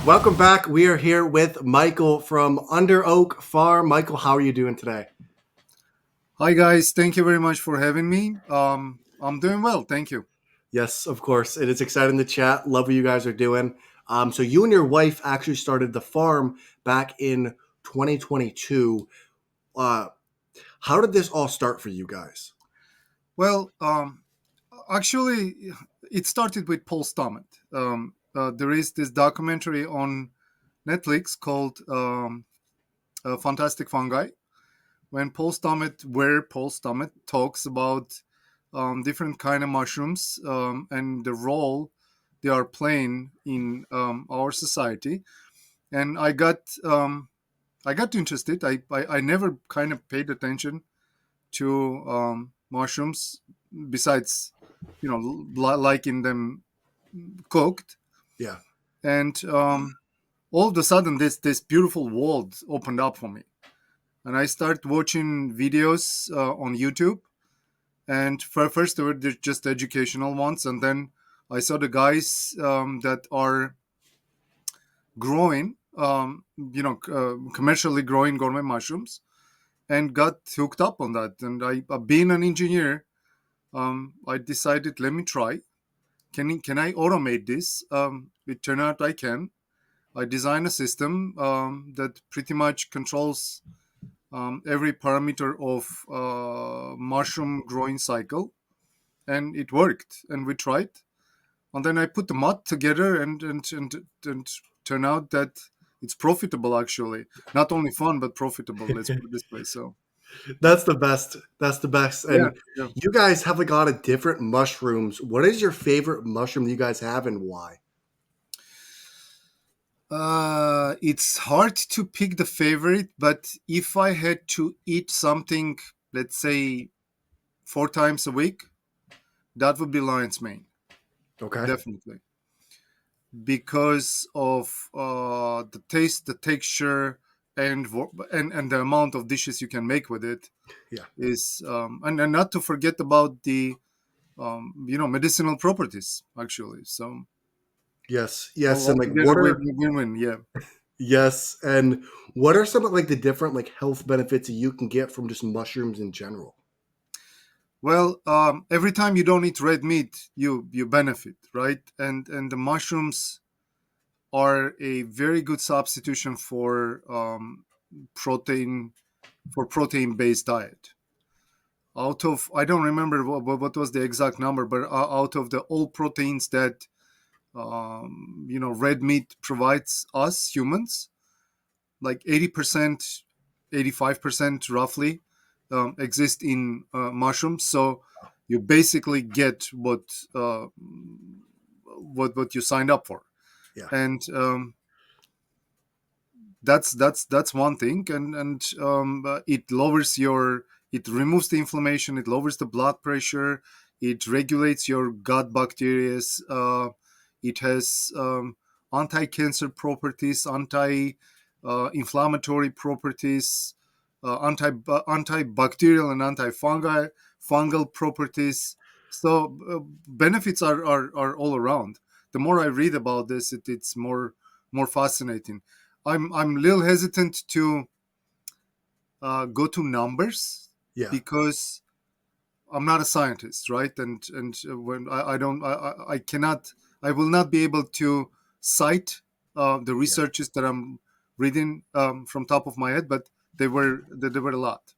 Welcome back. We are here with Michael from UnderOak Farm. Michael, how are you doing today? Hi guys, thank you very much for having me. I'm doing well, thank you. Yes, of course. It is exciting to chat. Love what you guys are doing. So you and your wife actually started the farm back in 2022. Uh, how did this all start for you guys? Well, actually, it started with Paul Stammet. There is this documentary on Netflix called "Fantastic Fungi," where Paul Stammet talks about different kind of mushrooms and the role they are playing in our society. And I got interested. I never kind of paid attention to mushrooms besides liking them cooked. Yeah. And all of a sudden this beautiful world opened up for me, and I started watching videos on YouTube. And first they were just educational ones, and then I saw the guys that are growing commercially growing gourmet mushrooms, and got hooked up on that. And being an engineer, I decided, let me try. Can I automate this? It turned out I can. I designed a system that pretty much controls every parameter of mushroom growing cycle, and it worked. And we tried, and then I put the mod together, and turned out that it's profitable actually. Not only fun but profitable. Let's put it this way. So That's the best. That's the best. yeah, And yeah. you guys have like a lot of different mushrooms. What is your favorite mushroom that you guys have and why? It's hard to pick the favorite, but if I had to eat something, let's say 4 times a week, that would be lion's mane, Okay. definitely, because of the taste, the texture, and the amount of dishes you can make with it Yeah. is, and not to forget about the medicinal properties actually. So Yes. Yes. all And like together, what we are win-win. Yeah. yes, and what are some of like the different like health benefits that you can get from just mushrooms in general? Well, every time you don't eat red meat, you benefit, right? And the mushrooms are a very good substitution protein protein based diet. Out of, I don't remember what was the exact number, but out of the all proteins that red meat provides us humans, like 80%, 85% roughly exist in mushrooms. So you basically get what you signed up for. Yeah. And that's one thing. And it removes the inflammation, it lowers the blood pressure, it regulates your gut bacteria. It has anti-cancer properties, anti-inflammatory properties, antibacterial and fungal properties. So benefits are all around. The more I read about this, it's more fascinating. I'm a little hesitant to go to numbers Yeah. because I'm not a scientist, right? And when I don't I cannot, I will not be able to cite the Yeah. researches that I'm reading from top of my head, but there were a lot.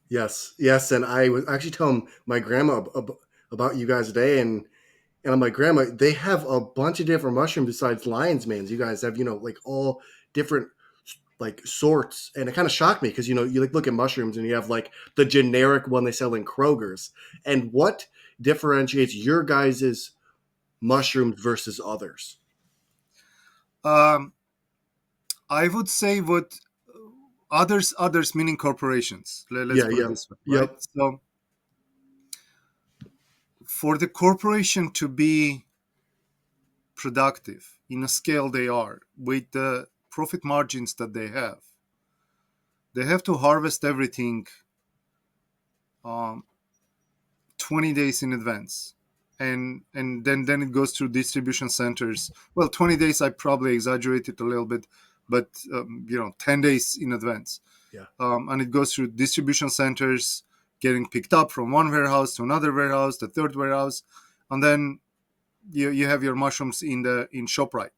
Yes. Yes. And I was actually telling my grandma about you guys today, and I'm like, Grandma, they have a bunch of different mushrooms besides lion's manes. You guys have, like all different like sorts, and it kind of shocked me because you like look at mushrooms and you have like the generic one they sell in Kroger's, and what differentiates your guys's mushrooms versus others? Um, I would say what others meaning corporations. Let's Yeah, put it yeah, this way, right? yep, So for the corporation to be productive in a scale they are with the profit margins that they have to harvest everything um, 20 days in advance. and then it goes through distribution centers. Well, 20 days I probably exaggerated a little bit, but 10 days in advance. Yeah. And it goes through distribution centers, getting picked up from one warehouse to another warehouse, the third warehouse, and then you have your mushrooms in ShopRite.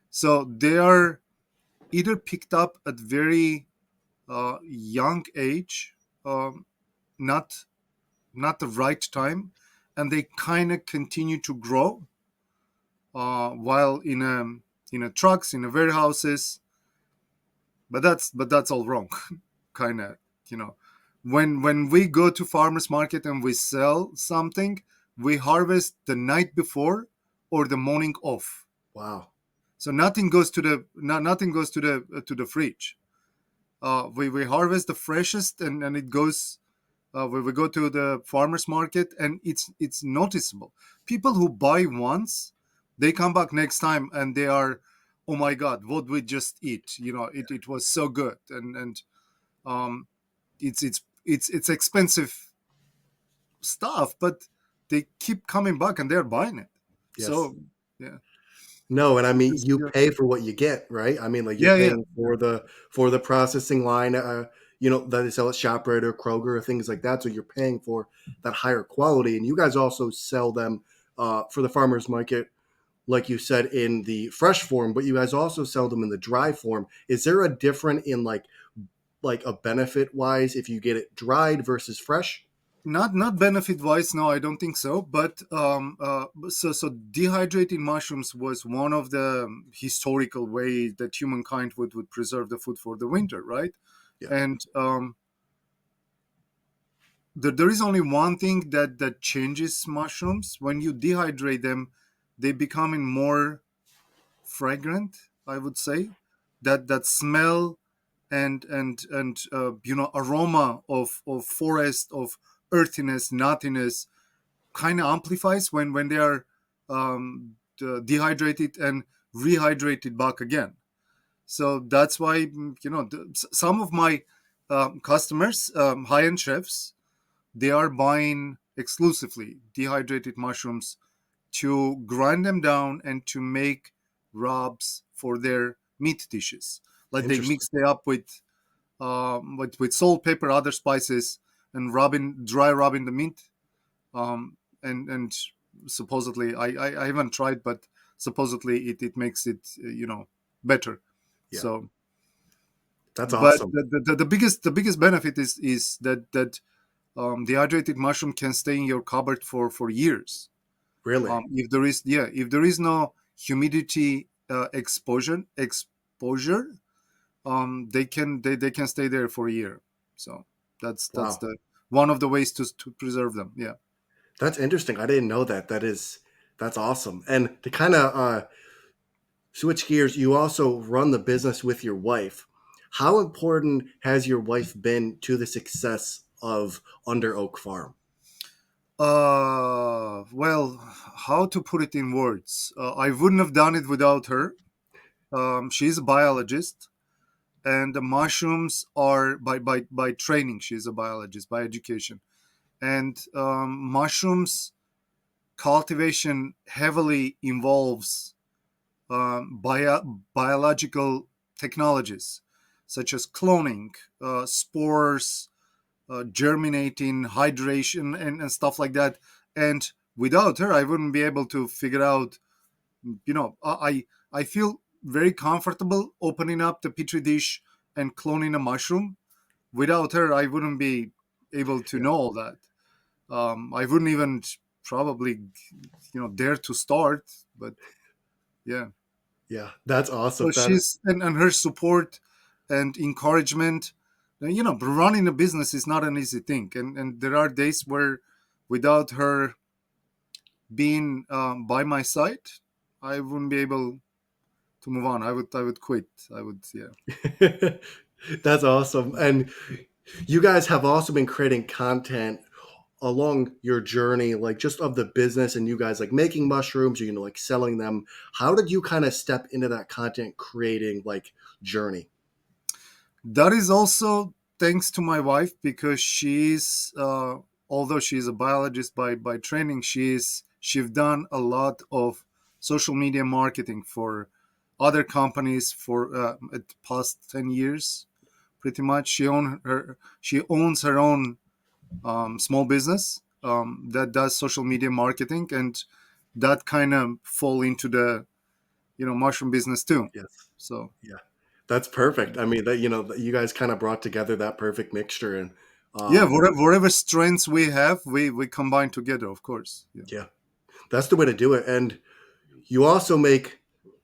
So they are either picked up at very young age, um, not not the right time, and they kind of continue to grow while in a trucks, in a warehouses. But that's all wrong. Kind of, you know, when we go to farmers market and we sell something, we harvest the night before or the morning off. Wow. So nothing goes to the nothing goes to the fridge. We harvest the freshest, and it goes when we go to the farmers market, and it's noticeable. People who buy once, they come back next time and they are, oh my god, what we just eat, it was so good. And um it's expensive stuff, but they keep coming back and they're buying it. Yes. So yeah. No, and I mean, Because you pay for what you get, right? I mean, like you're yeah, yeah, paying for the processing line, that they sell at ShopRite or Kroger or things like that. So you're paying for that higher quality, and you guys also sell them for the farmers market, like you said, in the fresh form, but you guys also sell them in the dry form. Is there a difference in like a benefit wise if you get it dried versus fresh? not benefit wise, no, I don't think so. But so dehydrating mushrooms was one of the historical ways that humankind would preserve the food for the winter, right? Yeah, And there is only one thing that changes mushrooms. When you dehydrate them, they becoming more fragrant, I would say. That smell and aroma of forest, of earthiness, nuttiness, kind of amplifies when they are dehydrated and rehydrated back again. So that's why some of my customers, high-end chefs, they are buying exclusively dehydrated mushrooms to grind them down and to make rubs for their meat dishes. Like they interesting. mix it up with salt, pepper, other spices, and dry rubbing the meat. And supposedly, I haven't tried, but supposedly it makes it better. Yeah, So, that's but awesome. the biggest benefit is that the hydrated mushroom can stay in your cupboard for years. Really? If there is no humidity exposure, they can stay there for a year. So that's Wow, the one of the ways to preserve them. Yeah. that's interesting. I didn't know that. That's awesome. And to kind of switch gears, you also run the business with your wife. How important has your wife been to the success of Under Oak Farm? Well, how to put it in words? I wouldn't have done it without her. She's a biologist, and the mushrooms are by training. She's a biologist by education, and mushrooms cultivation heavily involves biological technologies such as cloning, spores, germinating, hydration, and stuff like that. And without her, I wouldn't be able to figure out. I feel very comfortable opening up the petri dish and cloning a mushroom. Without her, I wouldn't be able to Yeah, know all that. I wouldn't even probably dare to start. But yeah. yeah, that's So awesome. That she's and her support and encouragement. Running a business is not an easy thing, and there are days where, without her being by my side, I wouldn't be able to move on. I would quit. I would, yeah. that's awesome. And you guys have also been creating content along your journey, like just of the business and you guys like making mushrooms, like selling them. How did you kind of step into that content creating like journey? That is also thanks to my wife, because she's although she's a biologist by training, she's done a lot of social media marketing for other companies for the past 10 years. Pretty much, she owns her own small business that does social media marketing, and that kind of fall into the mushroom business too. Yes. So Yeah. That's perfect. I mean, that you guys kind of brought together that perfect mixture, and yeah, um, whatever strengths we have, we combine together, of course. Yeah. yeah, that's the way to do it. And you also make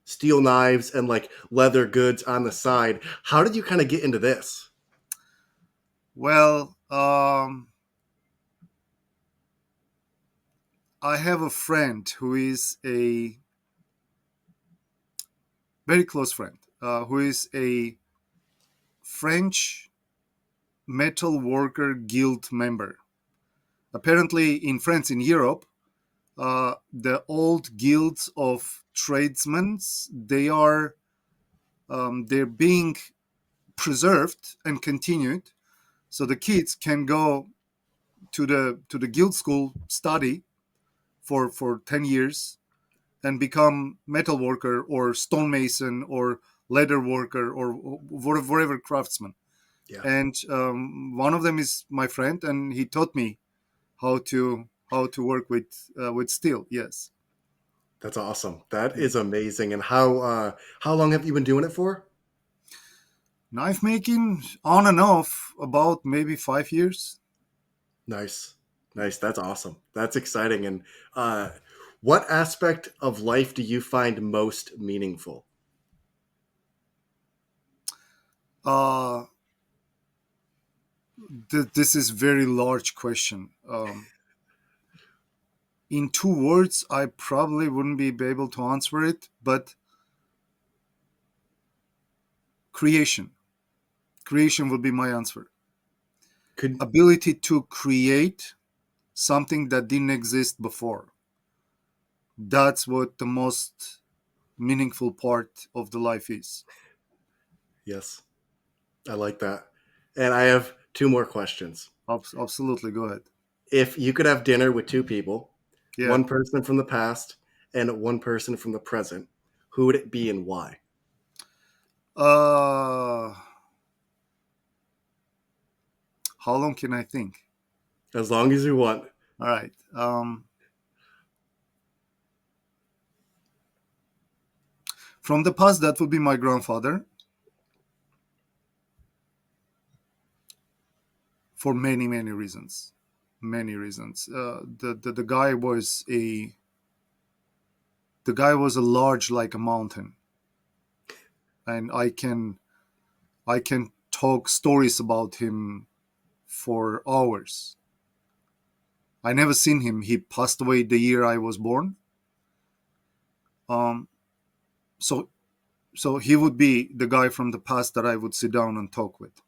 steel knives and like leather goods on the side. How did you kind of get into this? Well, I have a friend who is a very close friend, who is a French metal worker guild member. Apparently, in France, in Europe, the old guilds of tradesmen, they're being preserved and continued, so the kids can go to the guild school, study for 10 years, and become metal worker or stonemason or leather worker or whatever craftsman. Yeah, And one of them is my friend, and he taught me how to work with steel. Yes. that's awesome. That Yeah. is amazing. And how long have you been doing it for? Knife making on and off about maybe 5 years. Nice, nice. That's awesome. That's exciting. And what aspect of life do you find most meaningful? uh this is very large question. In 2 words, I probably wouldn't be able to answer it, but creation. Creation would be my answer. Could Ability to create something that didn't exist before. That's what the most meaningful part of the life is. yes, I like that. And I have two more questions. Absolutely, go ahead. If you could have dinner with two people, Yeah. one person from the past and one person from the present, who would it be and why? Uh, how long can I think? As long as you want. All right. From the past, that would be my grandfather for many, many reasons. Many reasons. The guy was a large like a mountain, and I can talk stories about him for hours. I never seen him. He passed away the year I was born. Um, so so he would be the guy from the past that I would sit down and talk with.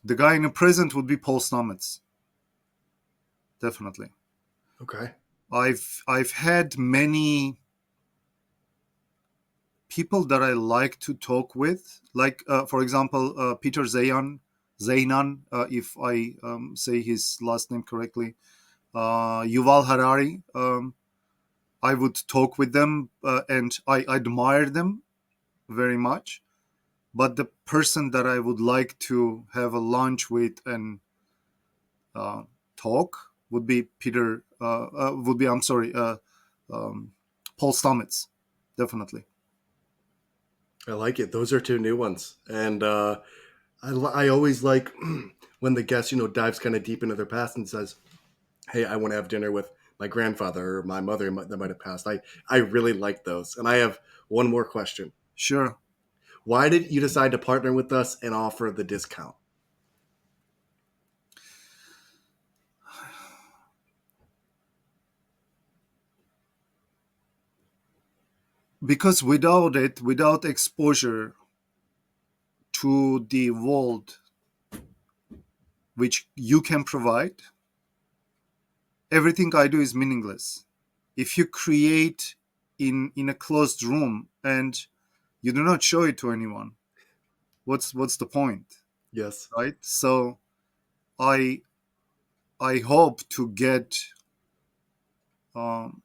The guy in the present would be Paul Stamets, definitely. Okay. I've had many people that I like to talk with, like for example, Peter Zaynan, if I say his last name correctly, Yuval Harari. I would talk with them, and I admire them very much. But the person that I would like to have a lunch with and uh, talk would be Peter. Would be, I'm sorry, um, Paul Stamets, definitely. I like it. Those are two new ones. And I always like when the guest, dives kind of deep into their past and says, hey, I want to have dinner with my grandfather or my mother that might have passed. I really like those. And I have one more question. Sure. Why did you decide to partner with us and offer the discount? Because without it, without exposure to the world which you can provide, everything I do is meaningless. If you create in a closed room and you do not show it to anyone, what's the point, Yes. right? So I I hope um,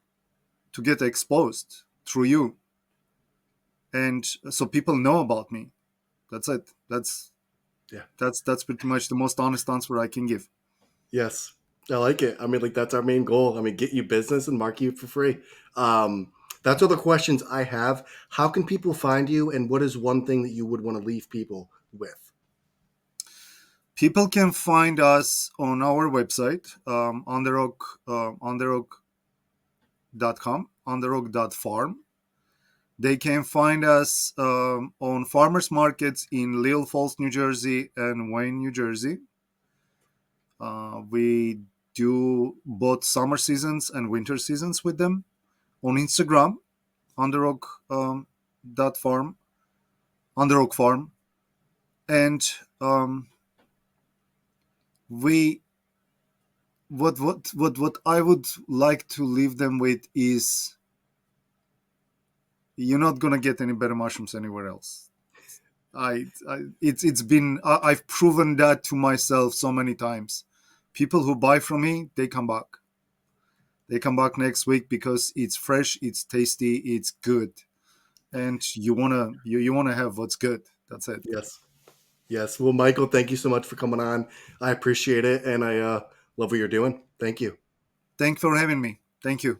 to get exposed through you, and so people know about me. That's it. Yeah. That's pretty much the most honest answer I can give. Yes. I like it. I mean, like that's our main goal. I mean, get you business and market you for free. Um, that's all the questions I have. How can people find you, and what is one thing that you would want to leave people with? People can find us on our website, UnderOak, UnderOak.com, UnderOak.farm. They can find us on farmers markets in Little Falls, New Jersey, and Wayne, New Jersey. We do both summer seasons and winter seasons with them. On Instagram, UnderOak dot farm, UnderOak Farm, and we what I would like to leave them with is you're not gonna get any better mushrooms anywhere else. It's been I've proven that to myself so many times. People who buy from me, they come back. They come back next week because it's fresh, it's tasty, it's good, and you wanna have what's good. That's it. Yes. Yes. Well, Michael, thank you so much for coming on. I appreciate it, and I love what you're doing. Thank you. Thanks for having me. Thank you.